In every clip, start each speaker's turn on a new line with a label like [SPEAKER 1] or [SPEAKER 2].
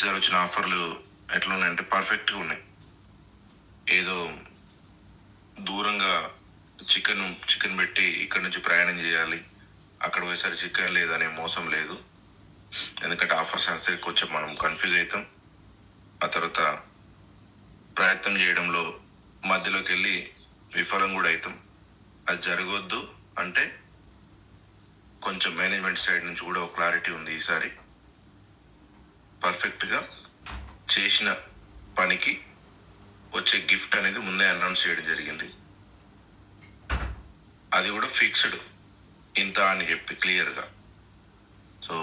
[SPEAKER 1] ఈసారి వచ్చిన ఆఫర్లు ఎట్లా ఉన్నాయంటే పర్ఫెక్ట్గా ఉన్నాయి. ఏదో దూరంగా చికెన్ పెట్టి ఇక్కడ నుంచి ప్రయాణం చేయాలి, అక్కడ పోయేసరికి చికెన్ లేదనే మోసం లేదు. ఎందుకంటే ఆఫర్స్ అంటే కొంచెం మనం కన్ఫ్యూజ్ అవుతాం. ఆ తర్వాత ప్రయత్నం చేయడంలో మధ్యలోకి వెళ్ళి విఫలం కూడా అవుతాం. అది జరగవద్దు అంటే కొంచెం మేనేజ్మెంట్ సైడ్ నుంచి కూడా ఒక క్లారిటీ ఉంది. ఈసారి పర్ఫెక్ట్గా చేసిన పనికి వచ్చే గిఫ్ట్ అనేది ముందే అనౌన్స్ చేయడం జరిగింది. అది కూడా ఫిక్స్డ్ ఇంత అని చెప్పి క్లియర్గా. సో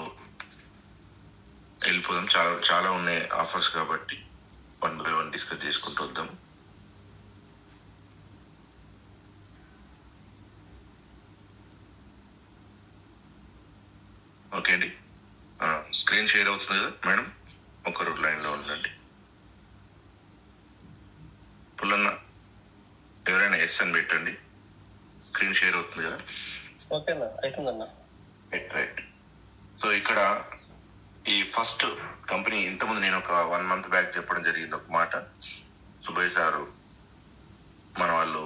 [SPEAKER 1] వెళ్ళిపోదాం. చాలా చాలా ఉన్నాయి ఆఫర్స్ కాబట్టి 1 by 1 డిస్కస్ చేసుకుంటూ వద్దాం. ఓకే అండి, స్క్రీన్ షేర్ అవుతుంది కదా మేడం? ఒకరు లైన్లో ఉండండి. పుల్లన్న ఎవరైనా ఎస్ అని పెట్టండి. స్క్రీన్ షేర్ అవుతుంది కదా?
[SPEAKER 2] ఓకేనా, అవుతుందన్నా.
[SPEAKER 1] రైట్. సో ఇక్కడ ఈ ఫస్ట్ కంపెనీ ఇంతకుముందు నేను ఒక 1 month బ్యాక్ చెప్పడం జరిగింది ఒక మాట. సుబ్బయ్య సారు మన వాళ్ళు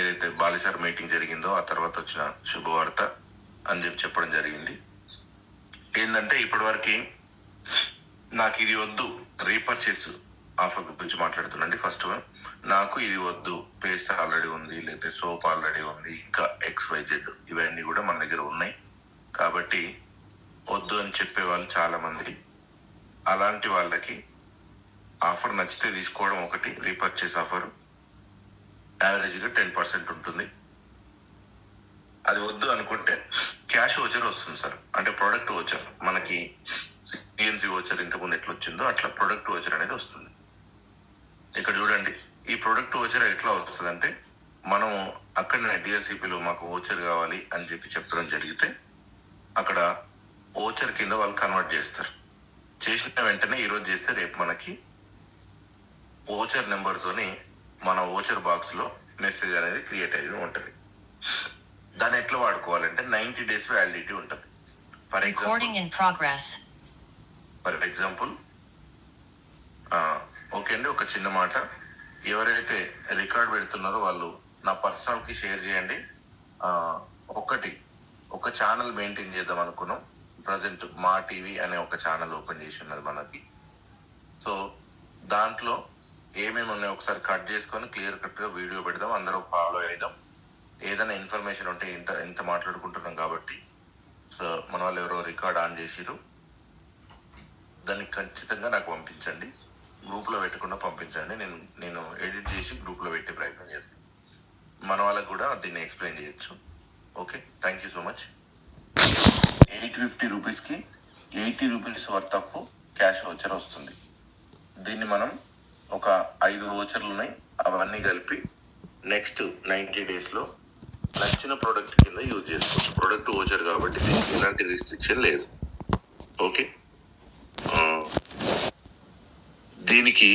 [SPEAKER 1] ఏదైతే బాలిసార్ మీటింగ్ జరిగిందో ఆ తర్వాత వచ్చిన శుభవార్త అని చెప్పడం జరిగింది. ఏంటంటే ఇప్పటి నాకు ఇది వద్దు, రీపర్చేస్ ఆఫర్ గురించి మాట్లాడుతున్నాండి. ఫస్ట్ నాకు ఇది వద్దు, పేస్ట్ ఆల్రెడీ ఉంది, లేకపోతే సోప్ ఆల్రెడీ ఉంది, ఇంకా XYZ ఇవన్నీ కూడా మన దగ్గర ఉన్నాయి కాబట్టి వద్దు అని చెప్పే వాళ్ళు చాలా మంది. అలాంటి వాళ్ళకి ఆఫర్ నచ్చితే తీసుకోవడం ఒకటి, రీపర్చేస్ ఆఫర్ యావరేజ్గా 10% ఉంటుంది. అది వద్దు అనుకుంటే క్యాష్ ఓచర్ వస్తుంది సార్, అంటే ప్రొడక్ట్ ఓచర్. మనకి CNC ఓచర్ ఇంతకుముందు ఎట్లా వచ్చిందో అట్లా ప్రొడక్ట్ ఓచర్ అనేది వస్తుంది. ఇక్కడ చూడండి, ఈ ప్రొడక్ట్ ఓచర్ ఎట్లా వస్తుంది అంటే మనము అక్కడ DSCPలో మాకు ఓచర్ కావాలి అని చెప్పడం జరిగితే అక్కడ ఓచర్ కింద వాళ్ళు కన్వర్ట్ చేస్తారు. చేసిన వెంటనే ఈరోజు చేస్తే రేపు మనకి ఓచర్ నెంబర్తోని మన ఓచర్ బాక్స్లో మెసేజ్ అనేది క్రియేట్ అయ్యి ఉంటుంది. దాన్ని ఎట్లా వాడుకోవాలంటే 90 days వ్యాలిడిటీ ఉంటుంది. ఫర్ ఎగ్జాంపుల్ ఓకే అండి, ఒక చిన్న మాట, ఎవరైతే రికార్డ్ పెడుతున్నారో వాళ్ళు నా పర్సనల్కి షేర్ చేయండి. ఒక ఛానల్ మెయింటైన్ చేద్దాం అనుకున్నాం. ప్రజెంట్ మా టీవీ అనే ఒక ఛానల్ ఓపెన్ చేసి ఉన్నది మనకి. సో దాంట్లో ఏమేమి ఉన్నాయో ఒకసారి కట్ చేసుకొని క్లియర్ కట్గా వీడియో పెడదాం, అందరూ ఫాలో అయిదాం. ఏదైనా ఇన్ఫర్మేషన్ ఉంటే ఇంత మాట్లాడుకుంటున్నాం కాబట్టి సో మన వాళ్ళు ఎవరో రికార్డ్ ఆన్ చేసిరు, దాన్ని ఖచ్చితంగా నాకు పంపించండి. గ్రూప్లో పెట్టకుండా పంపించండి, నేను ఎడిట్ చేసి గ్రూప్లో పెట్టే ప్రయత్నం చేస్తాను. మన వాళ్ళకు కూడా దీన్ని ఎక్స్ప్లెయిన్ చేయొచ్చు. Okay, thank you so much. 850 రూపీస్కి 80 rupees worth of cash voucher వస్తుంది. దీన్ని మనం ఒక 5 ఓచర్లు ఉన్నాయి, అవన్నీ కలిపి నెక్స్ట్ 90 daysలో నచ్చిన ప్రోడక్ట్ కింద యూజ్ చేసుకోవచ్చు. ప్రోడక్ట్ ఓచర్ కాబట్టి దీనికి ఎలాంటి రిస్ట్రిక్షన్ లేదు. ఓకే, దీనికి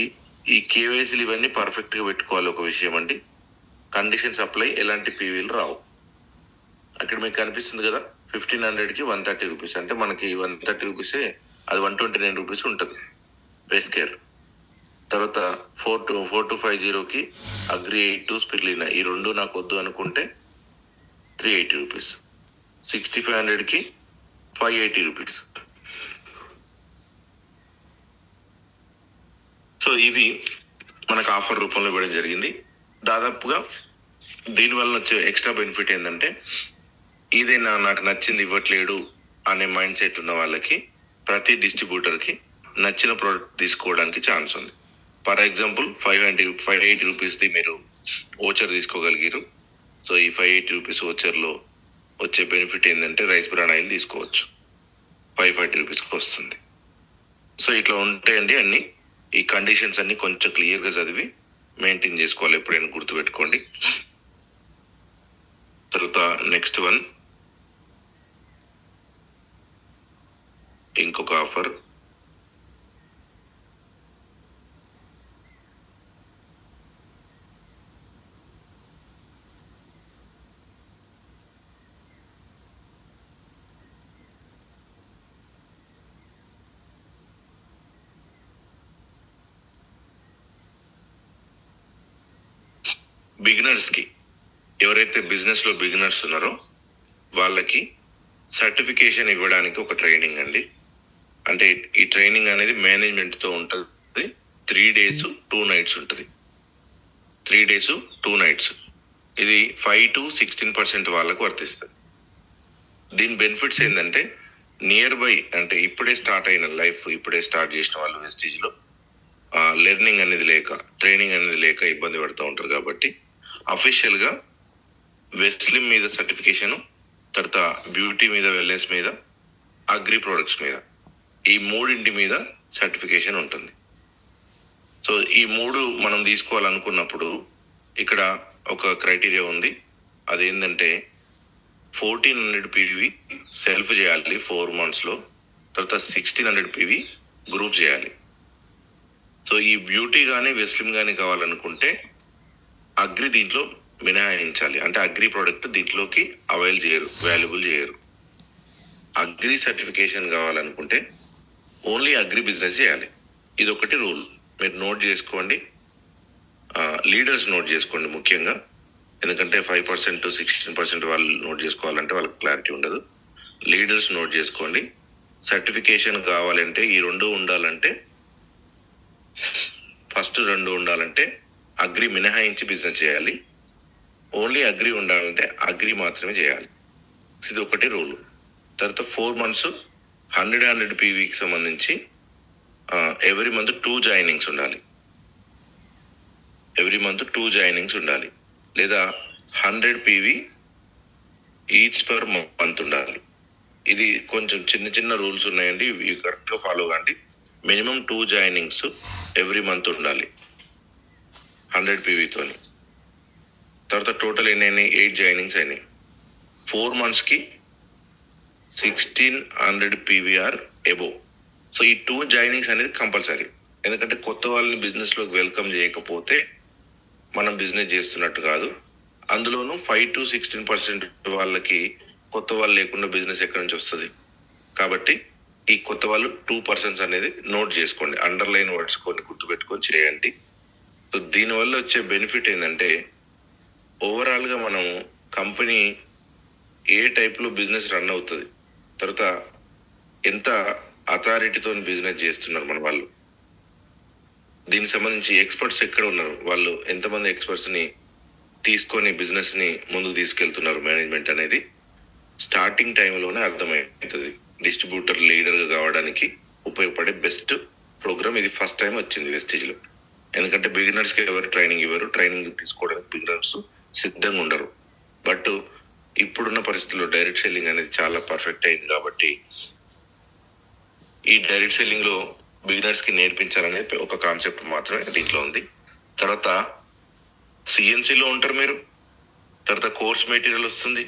[SPEAKER 1] ఈ కేవైసీలు ఇవన్నీ పర్ఫెక్ట్గా పెట్టుకోవాలి. ఒక విషయం అండి, కండిషన్స్ అప్లై, ఎలాంటి పీవీలు రావు. అక్కడ మీకు కనిపిస్తుంది కదా 1500కి 130 రూపీస్, అంటే మనకి 130 రూపీసే, అది 129 రూపీస్ ఉంటుంది బేస్ కేర్. తర్వాత 4250కి అగ్రి 8 స్పిర్లినా, ఈ రెండు నాకు వద్దు అనుకుంటే 380 రూపీస్. 6500కి 580 రూపీస్. సో ఇది మనకు ఆఫర్ రూపంలో ఇవ్వడం జరిగింది. దాదాపుగా దీనివల్ల వచ్చే ఎక్స్ట్రా బెనిఫిట్ ఏంటంటే ఏదైనా నాకు నచ్చింది ఇవ్వట్లేడు అనే మైండ్ సెట్ ఉన్న వాళ్ళకి ప్రతి డిస్ట్రిబ్యూటర్కి నచ్చిన ప్రోడక్ట్ తీసుకోవడానికి ఛాన్స్ ఉంది. ఫర్ ఎగ్జాంపుల్ 580 రూపీస్ది మీరు ఓచర్ తీసుకోగలిగారు. సో ఈ 580 రూపీస్ ఓచర్లో వచ్చే బెనిఫిట్ ఏంటంటే రైస్ బ్రాన్ ఆయిల్ తీసుకోవచ్చు, 540 రూపీస్కి వస్తుంది. సో ఇట్లా ఉంటాయండి అన్ని. ఈ కండిషన్స్ అన్ని కొంచెం క్లియర్గా చదివి మెయింటైన్ చేసుకోవాలి, ఎప్పుడైనా గుర్తుపెట్టుకోండి. తర్వాత నెక్స్ట్ వన్, ఇంకొక ఆఫర్. బిగినర్స్కి, ఎవరైతే బిజినెస్లో బిగినర్స్ ఉన్నారో వాళ్ళకి సర్టిఫికేషన్ ఇవ్వడానికి ఒక ట్రైనింగ్ అండి. అంటే ఈ ట్రైనింగ్ అనేది మేనేజ్మెంట్తో ఉంటుంది. 3 days 2 nights ఉంటుంది. 3 days 2 nights. ఇది 5 to 16% వాళ్ళకు వర్తిస్తుంది. దీని బెనిఫిట్స్ ఏంటంటే నియర్ బై, అంటే ఇప్పుడే స్టార్ట్ అయిన లైఫ్, ఇప్పుడే స్టార్ట్ చేసిన వాళ్ళు వెస్టీజ్లో లెర్నింగ్ అనేది లేక, ట్రైనింగ్ అనేది లేక ఇబ్బంది పడుతూ ఉంటారు. కాబట్టి అఫీషియల్గా వెస్లిమ్ మీద సర్టిఫికేషను, తర్వాత బ్యూటీ మీద, వెల్నెస్ మీద, అగ్రి ప్రొడక్ట్స్ మీద, ఈ మూడింటి మీద సర్టిఫికేషన్ ఉంటుంది. సో ఈ 3 మనం తీసుకోవాలనుకున్నప్పుడు ఇక్కడ ఒక క్రైటీరియా ఉంది. అదేంటంటే 1400 PV సెల్ఫ్ చేయాలి 4 monthsలో, తర్వాత 1600 PV గ్రూప్ చేయాలి. సో ఈ బ్యూటీ కానీ వెస్లిమ్ కానీ కావాలనుకుంటే అగ్రి దీంట్లో మినహాయించాలి. అంటే అగ్రి ప్రోడక్ట్ దీంట్లోకి వాల్యుబుల్ చేయరు. అగ్రి సర్టిఫికేషన్ కావాలనుకుంటే ఓన్లీ అగ్రి బిజినెస్ చేయాలి. ఇది ఒకటి రూల్, మీరు నోట్ చేసుకోండి. లీడర్స్ నోట్ చేసుకోండి ముఖ్యంగా, ఎందుకంటే 5% to 16% వాళ్ళు నోట్ చేసుకోవాలంటే వాళ్ళకి క్లారిటీ ఉండదు. లీడర్స్ నోట్ చేసుకోండి. సర్టిఫికేషన్ కావాలంటే ఈ 2 ఉండాలంటే, ఫస్ట్ 2 ఉండాలంటే అగ్రి మినహాయించి బిజినెస్ చేయాలి. ఓన్లీ అగ్రి ఉండాలంటే అగ్రి మాత్రమే చేయాలి. ఇది ఒకటి రూల్. తర్వాత 4 months 100 PVకి సంబంధించి ఎవ్రీ మంత్ 2 జాయినింగ్స్ ఉండాలి. ఎవ్రీ మంత్ 2 జాయినింగ్స్ ఉండాలి, లేదా 100 PV ఈచ్ పర్ మంత్ ఉండాలి. ఇది కొంచెం చిన్న రూల్స్ ఉన్నాయండి, ఇవి కరెక్ట్గా ఫాలో కాండి. మినిమం 2 జాయినింగ్స్ ఎవ్రీ మంత్ ఉండాలి 100 PVతోని. తర్వాత టోటల్ ఎన్ని 8 జాయినింగ్స్ అయినాయి. 4 monthsకి 1600 PVR ఎబోవ్. సో ఈ 2 జాయినింగ్స్ అనేది కంపల్సరీ. ఎందుకంటే కొత్త వాళ్ళని బిజినెస్లోకి వెల్కమ్ చేయకపోతే మనం బిజినెస్ చేస్తున్నట్టు కాదు. అందులోనూ 5 to 16% వాళ్ళకి కొత్త వాళ్ళు లేకుండా బిజినెస్ ఎక్కడి నుంచి వస్తుంది. కాబట్టి ఈ కొత్త వాళ్ళు 2% అనేది నోట్ చేసుకోండి, అండర్లైన్ వర్డ్స్ కొన్ని గుర్తుపెట్టుకొని చేయండి. సో దీనివల్ల వచ్చే బెనిఫిట్ ఏంటంటే ఓవరాల్గా మనం కంపెనీ ఏ టైప్లో బిజినెస్ రన్ అవుతుంది, తర్వాత ఎంత అథారిటీతో బిజినెస్ చేస్తున్నారు మన వాళ్ళు, దీనికి సంబంధించి ఎక్స్పర్ట్స్ ఎక్కడ ఉన్నారు, వాళ్ళు ఎంతమంది ఎక్స్పర్ట్స్ని తీసుకొని బిజినెస్ని ముందుకు తీసుకెళ్తున్నారు మేనేజ్మెంట్ అనేది స్టార్టింగ్ టైంలోనే అర్థమవుతుంది. డిస్ట్రిబ్యూటర్ లీడర్గా కావడానికి ఉపయోగపడే బెస్ట్ ప్రోగ్రామ్ ఇది. ఫస్ట్ టైం వచ్చింది వెస్టీజ్లో. ఎందుకంటే బిగినర్స్కి ఎవరు ట్రైనింగ్ ఇవ్వరు, ట్రైనింగ్ తీసుకోవడానికి బిగినర్స్ సిద్ధంగా ఉండరు. బట్ ఇప్పుడున్న పరిస్థితుల్లో డైరెక్ట్ సెల్లింగ్ అనేది చాలా పర్ఫెక్ట్ అయింది. కాబట్టి ఈ డైరెక్ట్ సెల్లింగ్లో బిగినర్స్కి నేర్పించాలనేది ఒక కాన్సెప్ట్ మాత్రమే దీంట్లో ఉంది. తర్వాత సిఎన్సిలో ఉంటారు మీరు, తర్వాత కోర్స్ మెటీరియల్ వస్తుంది,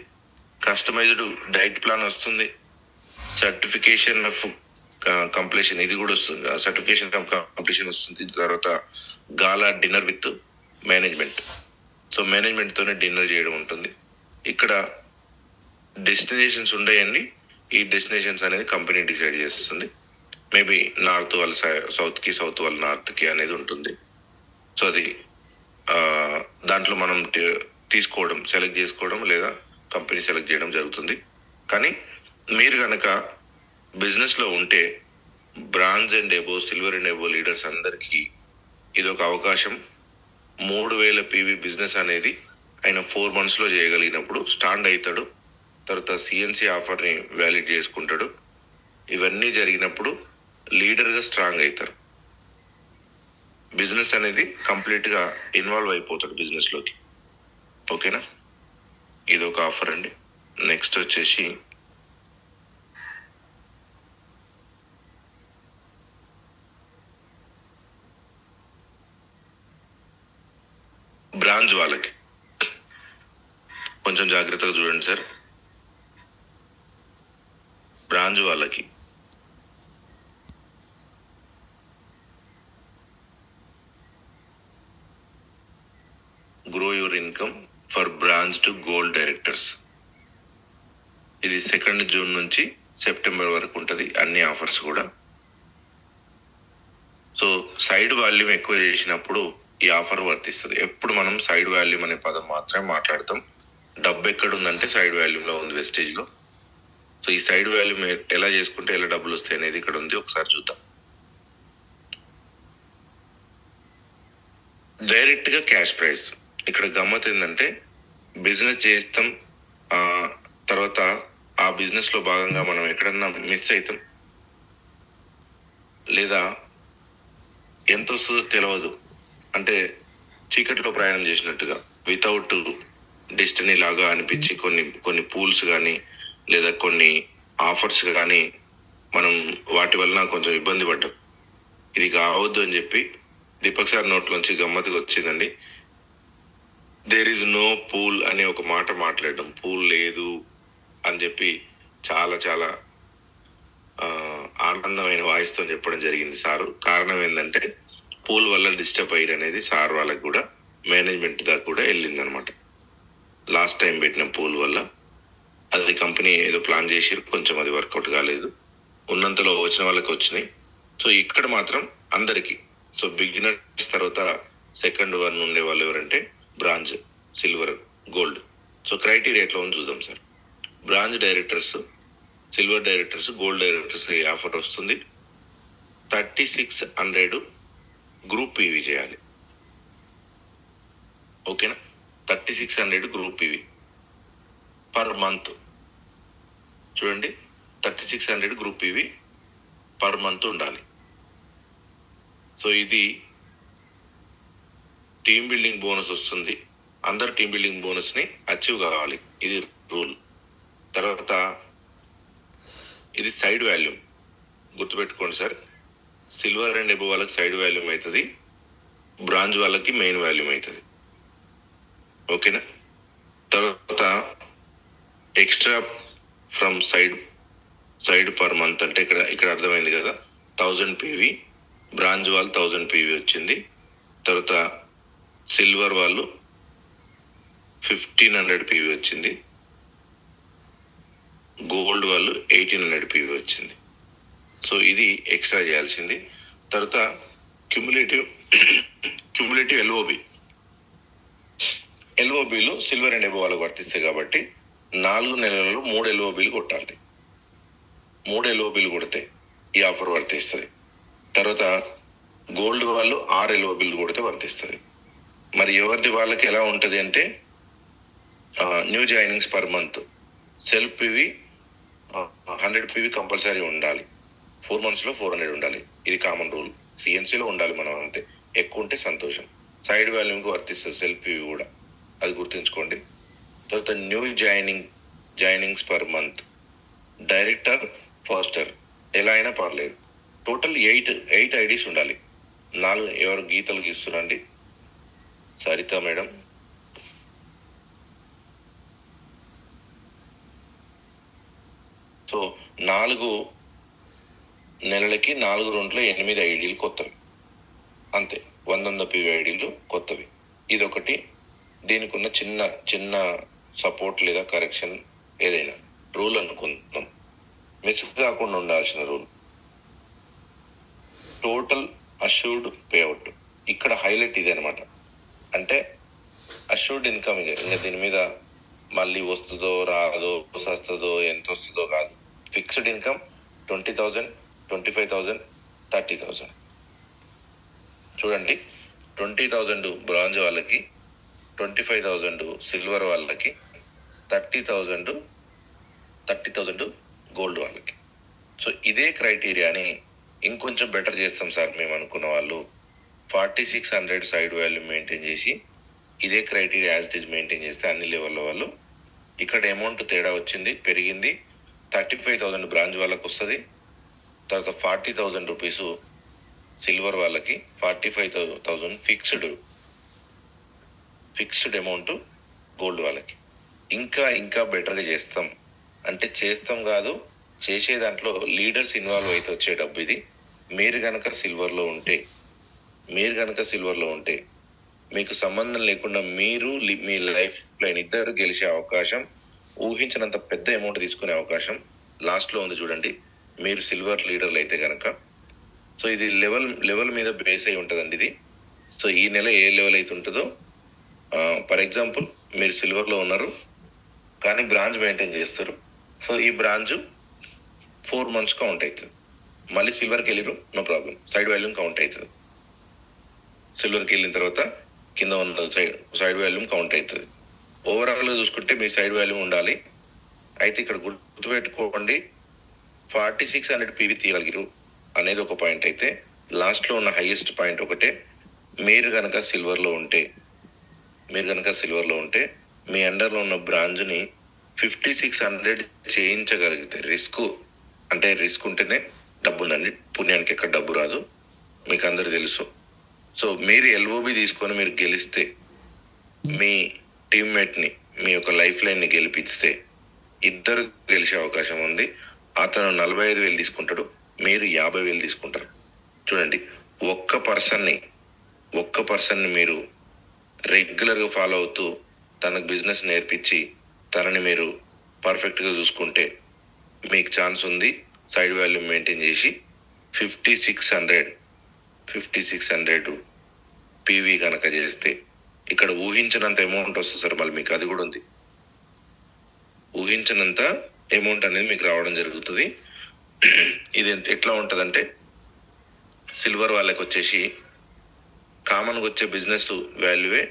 [SPEAKER 1] కస్టమైజ్డ్ డైట్ ప్లాన్ వస్తుంది, సర్టిఫికేషన్ ఆఫ్ కంప్లీషన్ ఇది కూడా వస్తుంది, సర్టిఫికేషన్ ఆఫ్ కంప్లీషన్ వస్తుంది. తర్వాత gala dinner with management. So మేనేజ్మెంట్తోనే డిన్నర్ చేయడం ఉంటుంది. ఇక్కడ డెస్టినేషన్స్ ఉన్నాయండి. ఈ డెస్టినేషన్స్ అనేది కంపెనీ డిసైడ్ చేస్తుంది. మేబీ నార్త్ వాళ్ళు సౌత్కి, సౌత్ వాళ్ళు నార్త్కి అనేది ఉంటుంది. సో అది దాంట్లో మనం తీసుకోవడం, సెలెక్ట్ చేసుకోవడం, లేదా కంపెనీ సెలెక్ట్ చేయడం జరుగుతుంది. కానీ మీరు కనుక బిజినెస్లో ఉంటే bronze and above, silver and above leaders అందరికీ ఇది ఒక అవకాశం. 3000 PV బిజినెస్ అనేది ఆయన 4 monthsలో చేయగలిగినప్పుడు స్టాండ్ అవుతాడు. తర్వాత సిఎన్సి ఆఫర్ని వ్యాలిడ్ చేసుకుంటాడు. ఇవన్నీ జరిగినప్పుడు లీడర్గా స్ట్రాంగ్ అవుతారు. బిజినెస్ అనేది కంప్లీట్గా ఇన్వాల్వ్ అయిపోతాడు బిజినెస్లోకి. ఓకేనా, ఇది ఒక ఆఫర్ అండి. నెక్స్ట్ వచ్చేసి బ్రాంచ్ వాళ్ళకి కొంచెం జాగ్రత్తగా చూడండి సార్. బ్రాంచ్ వాళ్ళకి grow your income for branch to gold directors. ఇది 2 June నుంచి September వరకు ఉంటుంది, అన్ని ఆఫర్స్ కూడా. సో సైడ్ వాల్యూమ్ ఎక్కువ చేసినప్పుడు ఈ ఆఫర్ వర్తిస్తుంది. ఎప్పుడు మనం సైడ్ వాల్యూమ్ అనే పదం మాత్రమే మాట్లాడతాం. డబ్బు ఎక్కడ ఉందంటే సైడ్ వాల్యూమ్లో ఉంది, వెస్టేజ్లో. సో ఈ సైడ్ వాల్యూమ్ ఎలా చేసుకుంటే ఎలా డబ్బులు వస్తాయి అనేది ఇక్కడ ఉంది, ఒకసారి చూద్దాం. డైరెక్ట్ గా క్యాష్ ప్రైస్. ఇక్కడ గమ్మత్ ఏంటంటే బిజినెస్ చేస్తాం, తర్వాత ఆ బిజినెస్ లో భాగంగా మనం ఎక్కడన్నా మిస్ అవుతాం, లేదా ఎంత వస్తుందో తెలియదు, అంటే చీకట్లో ప్రయాణం చేసినట్టుగా వితౌట్ డెస్టినీ లాగా అనిపించి కొన్ని పూల్స్ కానీ లేదా కొన్ని ఆఫర్స్ కానీ మనం వాటి వలన కొంచెం ఇబ్బంది పడ్డాం. ఇది కావద్దు అని చెప్పి దీపక్ సార్ నోట్లోంచి గమ్మత్తుగా వచ్చిందండి. దేర్ ఈజ్ నో పూల్ అనే ఒక మాట మాట్లాడడం, పూల్ లేదు అని చెప్పి చాలా చాలా ఆనందమైన వాయిస్తో చెప్పడం జరిగింది సారు. కారణం ఏంటంటే పూల్ వల్ల డిస్టర్బ్ అయ్యారు అనేది సార్ వాళ్ళకి కూడా, మేనేజ్మెంట్ దాకా కూడా వెళ్ళింది అనమాట. లాస్ట్ టైం పెట్టిన పూల్ వల్ల అది కంపెనీ ఏదో ప్లాన్ చేసి కొంచెం అది వర్కౌట్ కాలేదు, ఉన్నంతలో వచ్చిన వాళ్ళకి వచ్చినాయి. సో ఇక్కడ మాత్రం అందరికీ, సో బిగినర్స్ తర్వాత సెకండ్ వన్ ఉండే వాళ్ళు ఎవరంటే bronze, silver, gold. So criteria ఎట్లా ఉంది చూద్దాం sir. Bronze directors, silver directors, gold directors ఈ ఆఫర్ వస్తుంది. 3600 గ్రూప్ పీవీ చేయాలి. ఓకేనా? 3600 గ్రూప్ పీవీ పర్ మంత్. చూడండి, 3600 గ్రూప్ పీవీ పర్ మంత్ ఉండాలి. సో ఇది టీమ్ బిల్డింగ్ బోనస్ వస్తుంది. అందరు టీమ్ బిల్డింగ్ బోనస్ ని అచీవ్ కావాలి, ఇది రూల్. తర్వాత ఇది సైడ్ వాల్యూమ్, గుర్తుపెట్టుకోండి సార్. సిల్వర్ అండ్ ఎబో వాళ్ళకి సైడ్ వాల్యూమ్ అవుతుంది, బ్రాంజ్ వాళ్ళకి మెయిన్ వాల్యూమ్ అవుతుంది. ఓకేనా? తర్వాత extra from side per month అంటే ఇక్కడ అర్థమైంది కదా. 1000 పీవీ బ్రాంజ్ వాళ్ళు 1000 పీవీ వచ్చింది. తర్వాత సిల్వర్ వాళ్ళు 1500 పీవీ వచ్చింది. గోల్డ్ వాళ్ళు 1800 పీవీ వచ్చింది. సో ఇది ఎక్స్ట్రా చేయాల్సింది. తర్వాత క్యుములేటివ్ ఎల్ఓబిలు సిల్వర్ అండ్ ఎబో వాళ్ళకి వర్తిస్తాయి కాబట్టి 4 నెలలలో 3 ఎల్ఓబిలు కొట్టాలి. 3 ఎల్ఓబిలు కొడితే ఈ ఆఫర్ వర్తిస్తుంది. తర్వాత గోల్డ్ వాళ్ళు 6 ఎల్ఓబిలు కొడితే వర్తిస్తుంది. మరి ఎవరిది వాళ్ళకి ఎలా ఉంటుంది అంటే new joinings per month self PV 100 PV compulsory ఉండాలి. 4 months లో 400 ఉండాలి. ఇది కామన్ రూల్. సిఎన్సీలో ఉండాలి మనం, అంతే. ఎక్కువ ఉంటే సంతోషం. సైడ్ వాల్యూమ్కి వర్తిస్తుంది సెల్ఫ్ పీవీ కూడా, అది గుర్తుంచుకోండి. తర్వాత new joinings per month director, faster ఎలా అయినా పర్లేదు. టోటల్ 8 ఐడీస్ ఉండాలి. 4 ఎవరు గీతలు గీస్తున్నాండి? సరిత మేడం. సో 4 నెలలకి 4 రౌండ్లో 8 ఐడీలు కొత్తవి, అంతే. 100 పీవీ ఐడీలు కొత్తవి. ఇదొకటి. దీనికి ఉన్న చిన్న సపోర్ట్ లేదా కరెక్షన్ ఏదైనా రూల్ అనుకుందాం, మిస్ కాకుండా ఉండాల్సిన రూల్. Total assured payout. ఇక్కడ హైలైట్ ఇది అనమాట. అంటే అష్యూర్డ్ ఇన్కమ్, ఇంకా దీని మీద మళ్ళీ వస్తుందో రాదో, వస్తుందో ఎంత వస్తుందో కాదు. Fixed income 20,000, 25,000, 30,000. చూడండి, 20,000 బ్రాంజ్ వాళ్ళకి, 25,000 సిల్వర్ వాళ్ళకి, 30,000 గోల్డ్ వాళ్ళకి. సో ఇదే క్రైటీరియాని ఇంకొంచెం బెటర్ చేస్తాం సార్ మేము అనుకున్న వాళ్ళు. 4600 సైడ్ వాల్యూ మెయింటైన్ చేసి ఇదే criteria as it is maintain చేస్తే అన్ని లెవెల్లో వాళ్ళు, ఇక్కడ అమౌంట్ తేడా వచ్చింది, పెరిగింది. 35,000 బ్రాంజ్ వాళ్ళకి వస్తుంది. తర్వాత 40,000 రూపీస్ సిల్వర్ వాళ్ళకి, 45,000 ఫిక్స్డ్ అమౌంట్ గోల్డ్ వాళ్ళకి. ఇంకా బెటర్గా చేస్తాం. అంటే చేస్తాం కాదు, చేసే దాంట్లో లీడర్స్ ఇన్వాల్వ్ అయితే వచ్చే డబ్బు ఇది. మీరు కనుక సిల్వర్లో ఉంటే మీకు సంబంధం లేకుండా మీరు మీ లైఫ్ లైన్ ఇద్దరు గెలిచే అవకాశం, ఊహించినంత పెద్ద అమౌంట్ తీసుకునే అవకాశం లాస్ట్లో ఉంది. చూడండి, మీరు సిల్వర్ లీడర్లు అయితే కనుక. సో ఇది లెవెల్ మీద బేస్ అయి ఉంటుందండి ఇది. సో ఈ నెల ఏ లెవెల్ అయితే ఉంటుందో, ఫర్ ఎగ్జాంపుల్ మీరు సిల్వర్లో ఉన్నారు కానీ బ్రాంజ్ మెయింటైన్ చేస్తారు. సో ఈ బ్రాంచ్ 4 months కౌంట్ అవుతుంది. మళ్ళీ సిల్వర్కి వెళ్ళిరు, no problem, side volume count అవుతుంది. సిల్వర్కి వెళ్ళిన తర్వాత కింద ఉన్న సైడ్ వాల్యూమ్ కౌంట్ అవుతుంది. ఓవరాల్గా చూసుకుంటే మీ సైడ్ వాల్యూమ్ ఉండాలి. అయితే ఇక్కడ గుర్తుపెట్టుకోండి, 4600 పీవీ తీయగలిగిరు అనేది ఒక పాయింట్. అయితే లాస్ట్లో ఉన్న హైయెస్ట్ పాయింట్ ఒకటే, మీరు కనుక సిల్వర్లో ఉంటే మీ అండర్లో ఉన్న బ్రాంజ్ని 5600 చేయించగలిగితే, రిస్క్ ఉంటేనే డబ్బు ఉందండి, పుణ్యానికి ఎక్కడ డబ్బు రాదు, మీకు అందరు తెలుసు. సో మీరు ఎల్ఓబి తీసుకొని మీరు గెలిస్తే, మీ టీమ్మేట్ని, మీ యొక్క లైఫ్ లైన్ని గెలిపిస్తే ఇద్దరు గెలిచే అవకాశం ఉంది. అతను 45,000 తీసుకుంటాడు, మీరు 50,000 తీసుకుంటారు. చూడండి, ఒక్క పర్సన్ని మీరు రెగ్యులర్గా ఫాలో అవుతూ తనకు బిజినెస్ నేర్పించి తనని మీరు పర్ఫెక్ట్గా చూసుకుంటే మీకు ఛాన్స్ ఉంది సైడ్ వాల్యూమ్ మెయింటైన్ చేసి 5600 పీవీ కనుక చేస్తే ఇక్కడ ఊహించినంత అమౌంట్ వస్తుంది సార్. మళ్ళీ మీకు అది కూడా ఉంది, ఊహించినంత అమౌంట్ అనేది మీకు రావడం జరుగుతుంది. ఇది ఎట్లా ఉంటుందంటే, సిల్వర్ వాళ్ళకి వచ్చేసి కామన్గా వచ్చే బిజినెస్ వాల్యూవే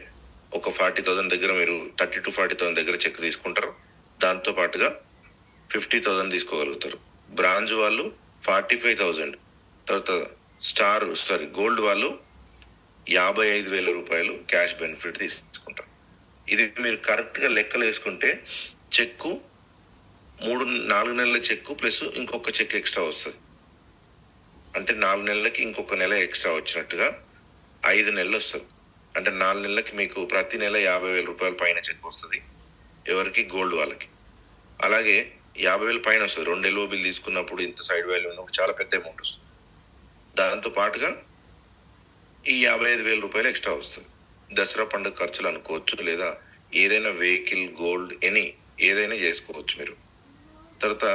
[SPEAKER 1] ఒక 40,000 దగ్గర, మీరు 30 to 40,000 దగ్గర చెక్ తీసుకుంటారు. దాంతో పాటుగా 50,000 తీసుకోగలుగుతారు. బ్రాంజ్ వాళ్ళు 45,000, తర్వాత గోల్డ్ వాళ్ళు 55,000 రూపాయలు క్యాష్ బెనిఫిట్ తీసుకుంటారు. ఇది మీరు కరెక్ట్గా లెక్కలు వేసుకుంటే చెక్కు 4 నెలల చెక్కు ప్లస్ ఇంకొక చెక్ ఎక్స్ట్రా వస్తుంది. అంటే 4 నెలలకి ఇంకొక నెల ఎక్స్ట్రా వచ్చినట్టుగా 5 నెలలు వస్తుంది. అంటే 4 నెలలకి మీకు ప్రతి నెల 50,000 రూపాయల పైన చెక్ వస్తుంది. ఎవరికి? గోల్డ్ వాళ్ళకి. అలాగే 50,000 పైన వస్తుంది. 2 ఎల్ఓబిలు తీసుకున్నప్పుడు, ఇంత సైడ్ వాల్యూ ఉన్నప్పుడు చాలా పెద్ద అమౌంట్ వస్తుంది. దాంతో పాటుగా ఈ 55,000 రూపాయలు ఎక్స్ట్రా వస్తుంది. దసరా పండుగ ఖర్చులు అనుకోవచ్చు, లేదా ఏదైనా వెహికల్, గోల్డ్, ఏదైనా చేసుకోవచ్చు మీరు. తర్వాత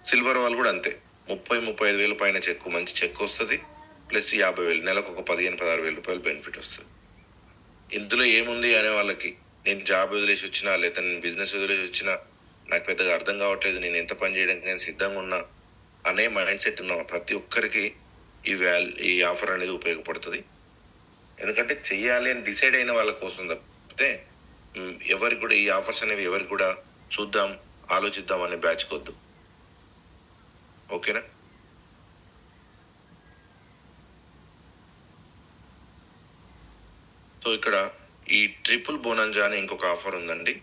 [SPEAKER 1] సిల్వర్ వాళ్ళు కూడా అంతే, 35,000 పైన చెక్, మంచి చెక్ వస్తుంది, ప్లస్ 50,000, నెలకు ఒక 15,000-16,000 రూపాయలు బెనిఫిట్ వస్తుంది. ఇందులో ఏముంది అనే వాళ్ళకి, నేను జాబ్ వదిలేసి వచ్చినా లేదా నేను బిజినెస్ వదిలేసి వచ్చినా నాకు పెద్దగా అర్థం కావట్లేదు, నేను ఎంత పని చేయడానికి నేను సిద్ధంగా ఉన్నా అనే మైండ్ సెట్ ఉన్న ప్రతి ఒక్కరికి ఈ ఆఫర్ అనేది ఉపయోగపడుతుంది. ఎందుకంటే చెయ్యాలి అని డిసైడ్ అయిన వాళ్ళ కోసం తప్పితే ఎవరికి కూడా ఈ ఆఫర్స్ అనేవి ఎవరికి కూడా చూద్దాం, ఆలోచిద్దాం అనే బ్యాచ్ కొద్దు. ఓకేనా? సో ఇక్కడ ఈ ట్రిపుల్ బోనంజా అని ఇంకొక ఆఫర్ ఉందండి.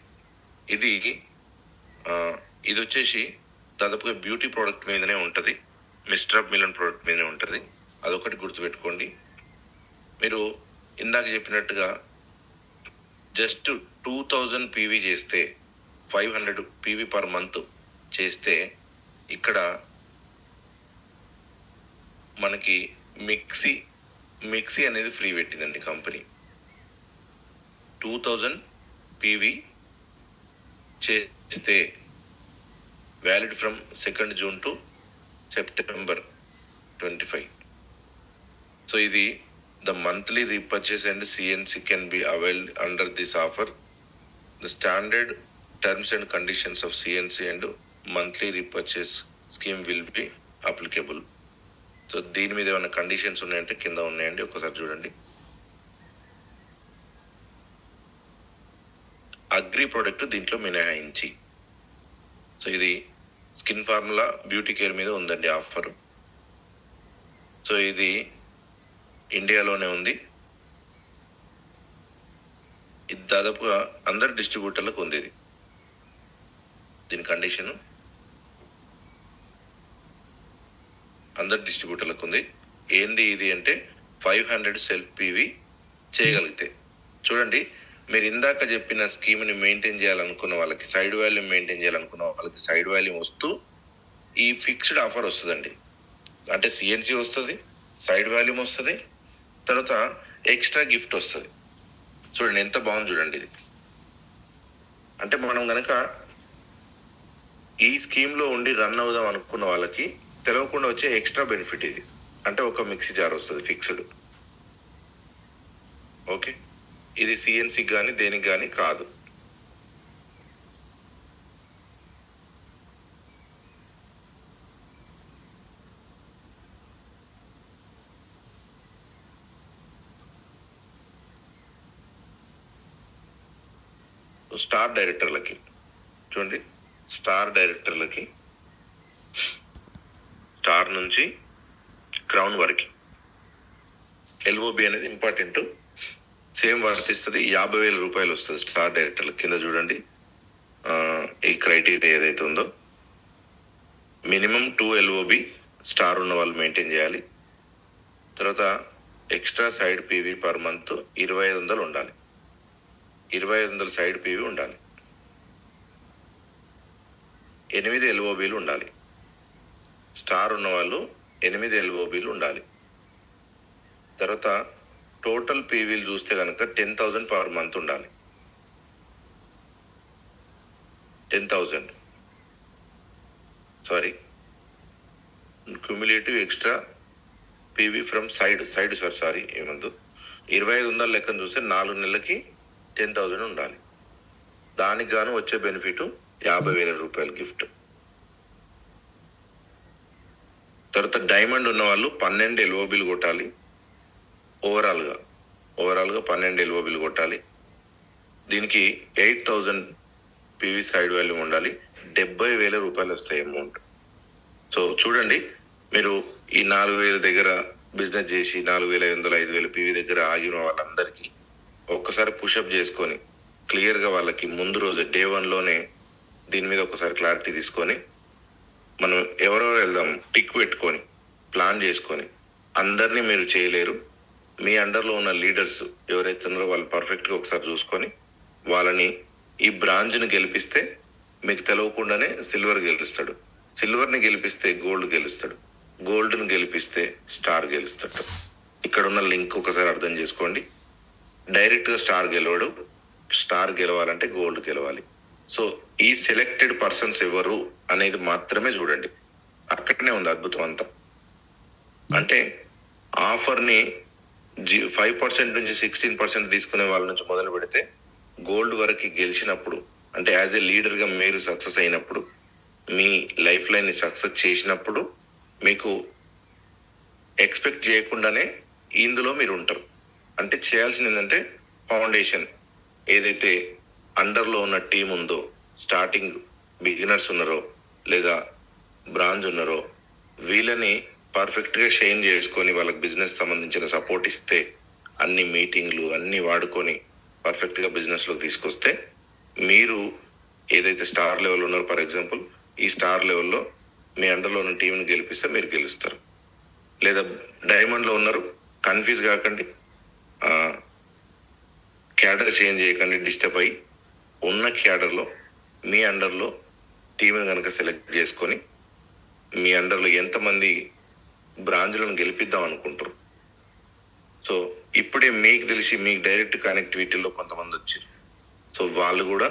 [SPEAKER 1] ఇది వచ్చేసి దాదాపుగా బ్యూటీ ప్రోడక్ట్ మీదనే ఉంటుంది, మిస్టర్ ఆఫ్ మిలియన్ ప్రోడక్ట్ మీదనే ఉంటుంది. అదొకటి గుర్తుపెట్టుకోండి. మీరు ఇందాక చెప్పినట్టుగా జస్ట్ 2,000 పీవీ చేస్తే, 500 పీవీ పర్ మంత్ చేస్తే ఇక్కడ మనకి మిక్సీ అనేది ఫ్రీ పెట్టిందండి కంపెనీ. 2,000 పీవీ చేస్తే valid from 2nd June to September 25. So ఇది the monthly repurchase and CNC can be availed under this offer. The standard terms and conditions of CNC and monthly repurchase scheme will be applicable. So దీని మీద ఏమైనా conditions ఉన్నాయంటే కింద ఉన్నాయండి, ఒకసారి చూడండి. Agri product దీంట్లో మినహాయించి. సో ఇది స్కిన్ ఫార్ములా, బ్యూటీ కేర్ మీద ఉందండి ఆఫర్. సో ఇది ఇండియాలోనే ఉంది. ఇది దాదాపుగా అందరు డిస్ట్రిబ్యూటర్లకు ఉంది. దీని కండిషన్ అందరు డిస్ట్రిబ్యూటర్లకు ఉంది. ఏంది ఇది అంటే 500 సెల్ఫ్ పీవీ చేయగలిగితే. చూడండి, మీరు ఇందాక చెప్పిన స్కీమ్ని మెయింటైన్ చేయాలనుకున్న వాళ్ళకి, సైడ్ వాల్యూమ్ మెయింటైన్ చేయాలనుకున్న వాళ్ళకి సైడ్ వాల్యూమ్ వస్తూ ఈ ఫిక్స్డ్ ఆఫర్ వస్తుందండి. అంటే సిఎన్సి వస్తుంది, సైడ్ వాల్యూమ్ వస్తుంది, తర్వాత ఎక్స్ట్రా గిఫ్ట్ వస్తుంది. చూడండి ఎంత బాగుంది చూడండి ఇది. అంటే మనం కనుక ఈ స్కీమ్లో ఉండి రన్ అవుదాం అనుకున్న వాళ్ళకి తెలవకుండా వచ్చే ఎక్స్ట్రా బెనిఫిట్ ఇది. అంటే ఒక మిక్సీ జార్ వస్తుంది ఫిక్స్డ్. ఓకే, ఇది సిఎన్సి కానీ దేనికి కానీ కాదు. స్టార్ డైరెక్టర్లకి చూడండి, స్టార్ డైరెక్టర్లకి స్టార్ నుంచి క్రౌన్ వరకు ఎల్ఓబి అనేది ఇంపార్టెంట్. సేమ్ వర్తిస్తుంది. 50,000 రూపాయలు వస్తుంది స్టార్ డైరెక్టర్ల కింద. చూడండి ఈ క్రైటీరియా ఏదైతే ఉందో, మినిమం 2 ఎల్ఓబి స్టార్ ఉన్న వాళ్ళు మెయింటైన్ చేయాలి. తర్వాత extra side PV per month 2,500 ఉండాలి. 2,500 సైడ్ పీవీ ఉండాలి. 8 ఎల్ఓబీలు ఉండాలి. స్టార్ ఉన్న వాళ్ళు 8 ఎల్ఓబీలు ఉండాలి. తర్వాత టోటల్ పీవీలు చూస్తే కనుక 10,000 పర్ మంత్ ఉండాలి. 10,000 cumulative extra PV from side ఏమందు 2,500 లెక్కను చూస్తే 4 నెలలకి 10,000 ఉండాలి. దానికి గాను వచ్చే బెనిఫిట్ 50,000 రూపాయల గిఫ్ట్. తర్వాత డైమండ్ ఉన్న వాళ్ళు 12 ఎల్ఓబీలు కొట్టాలి. ఓవరాల్గా 12 ఎల్ఓబీలు కొట్టాలి. దీనికి 8,000 పీవీ సైడ్ వాల్యూ ఉండాలి. 70,000 రూపాయలు వస్తాయి అమౌంట్. సో చూడండి, మీరు ఈ 4,000 దగ్గర బిజినెస్ చేసి 4,500 5,000 పీవీ దగ్గర ఆగిన వాళ్ళందరికీ ఒక్కసారి పుషప్ చేసుకొని క్లియర్గా వాళ్ళకి ముందు రోజు డే 1లోనే దీని మీద ఒకసారి క్లారిటీ తీసుకొని మనం ఎవరెవరు వెళ్దాం టిక్ పెట్టుకొని ప్లాన్ చేసుకొని, అందరినీ మీరు చేయలేరు. మీ అండర్లో ఉన్న లీడర్స్ ఎవరైతే ఉన్నారో వాళ్ళు పర్ఫెక్ట్గా ఒకసారి చూసుకొని వాళ్ళని ఈ బ్రాంజ్ని గెలిపిస్తే మీకు తెలవకుండానే సిల్వర్ గెలుస్తాడు. సిల్వర్ని గెలిపిస్తే గోల్డ్ గెలుస్తాడు. గోల్డ్ని గెలిపిస్తే స్టార్ గెలుస్తాడు. ఇక్కడ ఉన్న లింక్ ఒకసారి అర్థం చేసుకోండి. డైరెక్ట్గా స్టార్ గెలవడు. స్టార్ గెలవాలంటే గోల్డ్ గెలవాలి. సో ఈ సెలెక్టెడ్ పర్సన్స్ ఎవరు అనేది మాత్రమే చూడండి. అక్కడనే ఉంది అద్భుతం అంతా. అంటే ఆఫర్ని 5% నుంచి 16% తీసుకునే వాళ్ళ నుంచి మొదలు పెడితే గోల్డ్ వరకు గెలిచినప్పుడు, అంటే యాజ్ ఏ లీడర్గా మీరు సక్సెస్ అయినప్పుడు, మీ లైఫ్ లైన్ని సక్సెస్ చేసినప్పుడు మీకు ఎక్స్పెక్ట్ చేయకుండానే ఇందులో మీరు ఉంటారు. అంటే చేయాల్సింది ఏంటంటే ఫౌండేషన్ ఏదైతే అండర్లో ఉన్న టీం ఉందో, స్టార్టింగ్ బిగినర్స్ ఉన్నారో లేదా బ్రాంజ్ ఉన్నారో, వీళ్ళని పర్ఫెక్ట్గా షైన్ చేసుకొని వాళ్ళకి బిజినెస్ సంబంధించిన సపోర్ట్ ఇస్తే, అన్ని మీటింగ్లు అన్నీ వాడుకొని పర్ఫెక్ట్గా బిజినెస్లోకి తీసుకొస్తే మీరు ఏదైతే స్టార్ లెవెల్ ఉన్నారో, ఫర్ ఎగ్జాంపుల్ ఈ స్టార్ లెవెల్లో మీ అండర్లో ఉన్న టీంని గెలిపిస్తే మీరు గెలుస్తారు. లేదా డైమండ్లో ఉన్నారు, కన్ఫ్యూజ్ కాకండి, క్యాడర్ చేంజ్ చేయకండి, డిస్టర్బ్ అయ్యి ఉన్న క్యాడర్లో మీ అండర్లో టీంని కనుక సెలెక్ట్ చేసుకొని మీ అండర్లో ఎంతమంది బ్రాంచ్లను గెలిపిద్దాం అనుకుంటారు. సో ఇప్పుడే మీకు తెలిసి మీకు డైరెక్ట్ కనెక్టివిటీలో కొంతమంది వచ్చారు. సో వాళ్ళు కూడా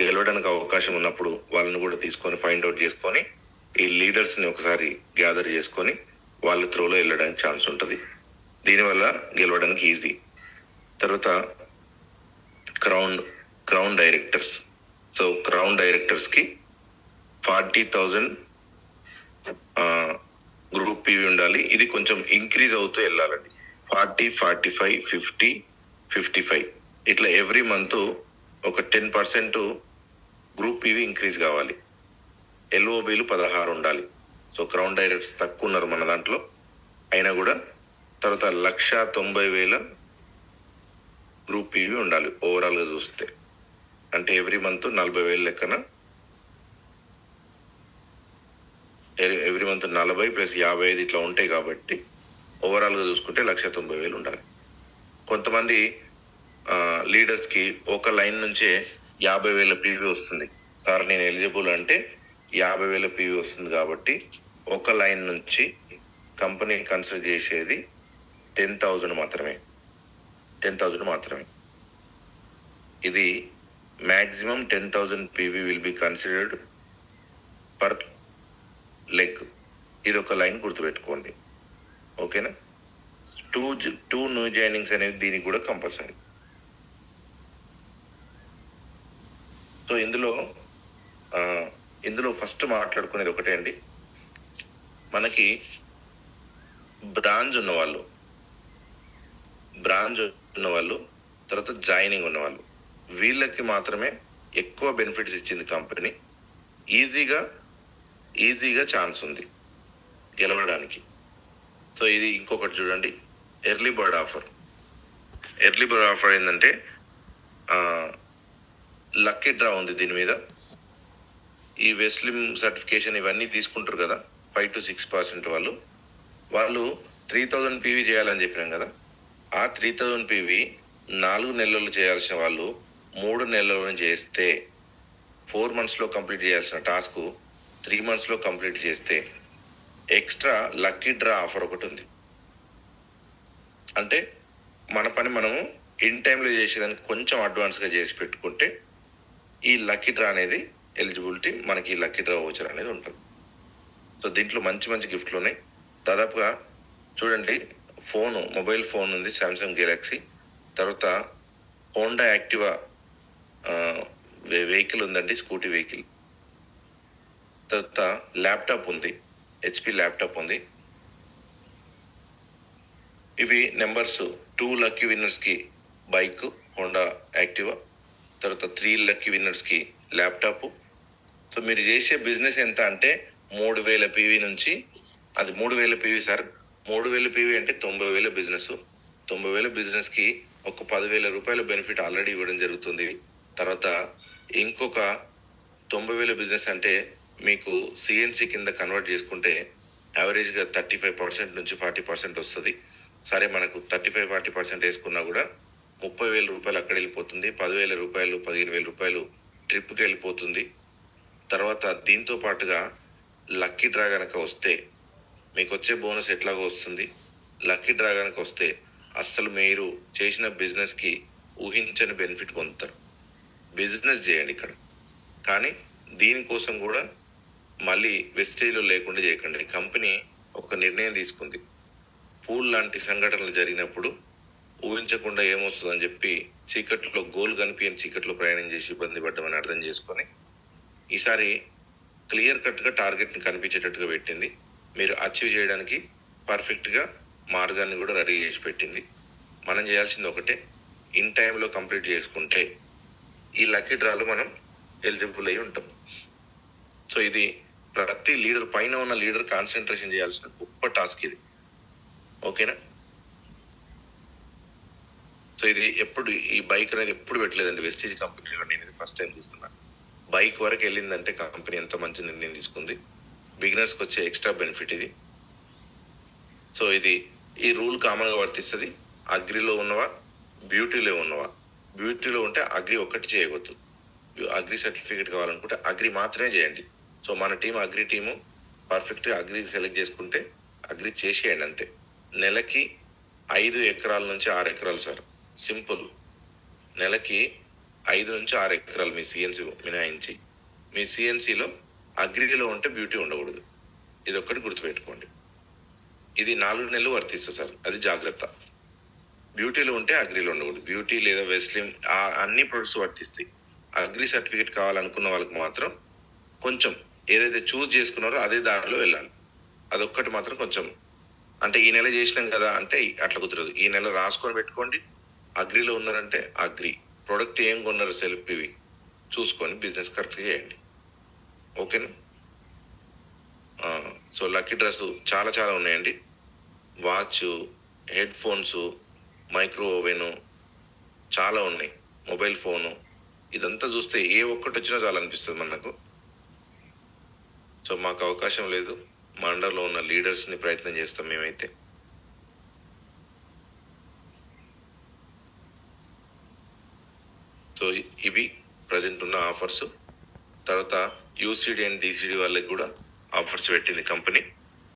[SPEAKER 1] గెలవడానికి అవకాశం ఉన్నప్పుడు వాళ్ళని కూడా తీసుకొని ఫైండ్ అవుట్ చేసుకొని ఈ లీడర్స్ని ఒకసారి గ్యాదర్ చేసుకొని వాళ్ళ త్రోలో వెళ్ళడానికి ఛాన్స్ ఉంటుంది. దీనివల్ల గెలవడానికి ఈజీ. తర్వాత క్రౌన్ డైరెక్టర్స్. సో క్రౌన్ డైరెక్టర్స్కి 40,000 గ్రూప్ పీవీ ఉండాలి. ఇది కొంచెం ఇంక్రీజ్ అవుతూ వెళ్ళాలండి. 40, 45, 50, 55 ఇట్లా ఎవ్రీ మంత్ ఒక 10% గ్రూప్ పీవీ ఇంక్రీజ్ కావాలి. ఎల్ఓబీలు 16 ఉండాలి. సో క్రౌన్ డైరెక్టర్స్ తక్కువ ఉన్నారు మన దాంట్లో అయినా కూడా. తర్వాత 1,90,000 గ్రూప్ పీవీ ఉండాలి ఓవరాల్గా చూస్తే. అంటే ఎవ్రీ మంత్ 40,000 లెక్కన, ఎవ్రీ మంత్ 40 + 55 ఇట్లా ఉంటాయి కాబట్టి ఓవరాల్గా చూసుకుంటే 1,90,000 ఉండాలి. కొంతమంది లీడర్స్కి ఒక లైన్ నుంచే 50,000 పీవీ వస్తుంది. సార్ నేను ఎలిజిబుల్ అంటే 50,000 పీవీ వస్తుంది కాబట్టి ఒక లైన్ నుంచి కంపెనీ కన్సిడర్ చేసేది 10,000 మాత్రమే. 10,000 మాత్రమే. ఇది maximum 10,000 PV will be considered per leg. ఇది ఒక లైన్ గుర్తుపెట్టుకోండి, ఓకేనా? టూ న్యూ జాయినింగ్స్ అనేవి దీనికి కూడా కంపల్సరీ. సో ఇందులో ఫస్ట్ మాట్లాడుకునేది ఒకటే అండి, మనకి బ్రాంచ్ ఉన్నవాళ్ళు, తర్వాత జాయినింగ్ ఉన్నవాళ్ళు, వీళ్ళకి మాత్రమే ఎక్కువ బెనిఫిట్స్ ఇచ్చింది కంపెనీ. ఈజీగా ఛాన్స్ ఉంది గెలవడానికి. సో ఇది ఇంకొకటి చూడండి, ఎర్లీ బర్డ్ ఆఫర్ ఏంటంటే లక్కీ డ్రా ఉంది దీని మీద. ఈ వెస్లిమ్ సర్టిఫికేషన్ ఇవన్నీ తీసుకుంటారు కదా 5 to 6% వాళ్ళు 3000 PV చేయాలని చెప్పినాం కదా. ఆ 3000 PV 4 నెలలు చేయాల్సిన వాళ్ళు 3 నెలలను చేస్తే, 4 months కంప్లీట్ చేయాల్సిన టాస్క్ 3 months కంప్లీట్ చేస్తే ఎక్స్ట్రా లక్కీ డ్రా ఆఫర్ ఒకటి ఉంది. అంటే మన పని మనము ఇన్ టైంలో చేసేదానికి కొంచెం అడ్వాన్స్గా చేసి పెట్టుకుంటే ఈ లక్కీ డ్రా అనేది ఎలిజిబిలిటీ, మనకి ఈ లక్కీ డ్రా వోచర్ అనేది ఉంటుంది. సో దీంట్లో మంచి గిఫ్ట్లు ఉన్నాయి. దాదాపుగా చూడండి, మొబైల్ ఫోన్ ఉంది శాంసంగ్ గెలాక్సీ, తర్వాత హోండా యాక్టివా వెహికల్ ఉందండి, స్కూటీ వెహికల్, తర్వాత ల్యాప్టాప్ ఉంది, HP ల్యాప్టాప్ ఉంది. ఇవి నెంబర్స్ 2 లక్కీ విన్నర్స్కి బైక్ హోండా యాక్టివా, తర్వాత 3 లక్కీ విన్నర్స్కి ల్యాప్టాప్. సో మీరు చేసే బిజినెస్ ఎంత అంటే 3000 PV నుంచి, అది 3000 PV సార్, 3000 PV అంటే 90,000 బిజినెస్. 90,000 బిజినెస్కి ఒక 10,000 రూపాయల బెనిఫిట్ ఆల్రెడీ ఇవ్వడం జరుగుతుంది. తర్వాత ఇంకొక 90,000 బిజినెస్ అంటే మీకు CNC కింద కన్వర్ట్ చేసుకుంటే యావరేజ్గా 35% నుంచి 40% వస్తుంది. సరే, మనకు 35-40% వేసుకున్నా కూడా 30,000 రూపాయలు అక్కడ వెళ్ళిపోతుంది, 10,000 రూపాయలు 15,000 రూపాయలు ట్రిప్కి వెళ్ళిపోతుంది. తర్వాత దీంతో పాటుగా లక్కీ డ్రా కనుక వస్తే మీకు వచ్చే బోనస్ ఎట్లాగో వస్తుంది. లక్కీ డ్రా కనుక వస్తే అస్సలు మీరు చేసిన బిజినెస్కి ఊహించని బెనిఫిట్ పొందుతారు. బిజినెస్ చేయండి ఇక్కడ, కానీ దీనికోసం కూడా మళ్ళీ వెస్టేజ్లో లేకుండా చేయకండి. కంపెనీ ఒక నిర్ణయం తీసుకుంది, పూల్ లాంటి సంఘటనలు జరిగినప్పుడు ఊహించకుండా ఏమొస్తుందని చెప్పి చీకట్లో గోల్ కనిపించని చీకట్లో ప్రయాణం చేసి ఇబ్బంది పడ్డామని అర్థం చేసుకొని ఈసారి క్లియర్ కట్గా టార్గెట్ని కనిపించేటట్టుగా పెట్టింది. మీరు అచీవ్ చేయడానికి పర్ఫెక్ట్గా మార్గాన్ని కూడా రెడీ చేసి పెట్టింది. మనం చేయాల్సింది ఒకటే, ఇన్ టైంలో కంప్లీట్ చేసుకుంటే ఈ లక్కీ డ్రాలో మనం ఎలిజిబుల్ అయి ఉంటాం. సో ఇది ప్రతి లీడర్, పైన ఉన్న లీడర్ కాన్సన్ట్రేషన్ చేయాల్సిన గొప్ప టాస్క్ ఇది. ఓకేనా? సో ఇది ఈ బైక్ అనేది ఎప్పుడు పెట్టలేదండి వెస్టేజ్ కంపెనీలో, నేను ఇది ఫస్ట్ టైం చూస్తున్నాను. బైక్ వరకు వెళ్ళిందంటే కంపెనీ ఎంత మంచి నిర్ణయం తీసుకుంది. బిగినర్స్కి వచ్చే ఎక్స్ట్రా బెనిఫిట్ ఇది. సో ఈ రూల్ కామన్గా వర్తిస్తుంది. అగ్రిలో ఉన్నవా, బ్యూటీలో ఉన్నవా. బ్యూటీలో ఉంటే అగ్రి ఒక్కటి చేయవద్దు. అగ్రి సర్టిఫికేట్ కావాలనుకుంటే అగ్రి మాత్రమే చేయండి. సో మన అగ్రి టీము పర్ఫెక్ట్గా అగ్రి సెలెక్ట్ చేసుకుంటే అగ్రి చేసేయండి అంతే. నెలకి 5 ఎకరాల నుంచి 6 ఎకరాలు సార్, సింపుల్. నెలకి 5 నుంచి 6 ఎకరాలు మీ CNC మినహాయించి. మీ CNCలో అగ్రిలో ఉంటే బ్యూటీ ఉండకూడదు, ఇది ఒక్కటి గుర్తుపెట్టుకోండి. ఇది 4 నెలలు వర్తిస్తుంది సార్, అది జాగ్రత్త. బ్యూటీలో ఉంటే అగ్రిలో ఉండకూడదు. బ్యూటీ లేదా వెస్లిమ్ అన్ని ప్రొడక్ట్స్ వర్తిస్తాయి. అగ్రి సర్టిఫికేట్ కావాలనుకున్న వాళ్ళకి మాత్రం కొంచెం ఏదైతే చూస్ చేసుకున్నారో అదే దారిలో వెళ్ళాలి. అదొక్కటి మాత్రం కొంచెం, అంటే ఈ నెల చేసినాం కదా అంటే అట్లా కుదరదు. ఈ నెల రాసుకొని పెట్టుకోండి. అగ్రిలో ఉన్నారంటే అగ్రి ప్రొడక్ట్ ఏం కొన్నారు సెల్ఫ్ ఇవి చూసుకొని బిజినెస్ కరెక్ట్గా చేయండి. ఓకేనా? సో లక్కీ డ్రెస్ చాలా ఉన్నాయండి. Watch, head phones, micro oven చాలా ఉన్నాయి, మొబైల్ ఫోను. ఇదంతా చూస్తే ఏ ఒక్కటి వచ్చినా చాలా అనిపిస్తుంది మనకు. సో మాకు అవకాశం లేదు, మా అండర్లో ఉన్న లీడర్స్ని ప్రయత్నం చేస్తాం మేమైతే. సో ఇవి ప్రజెంట్ ఉన్న ఆఫర్స్. తర్వాత UCD అండ్ DCD వాళ్ళకి కూడా ఆఫర్స్ పెట్టింది కంపెనీ.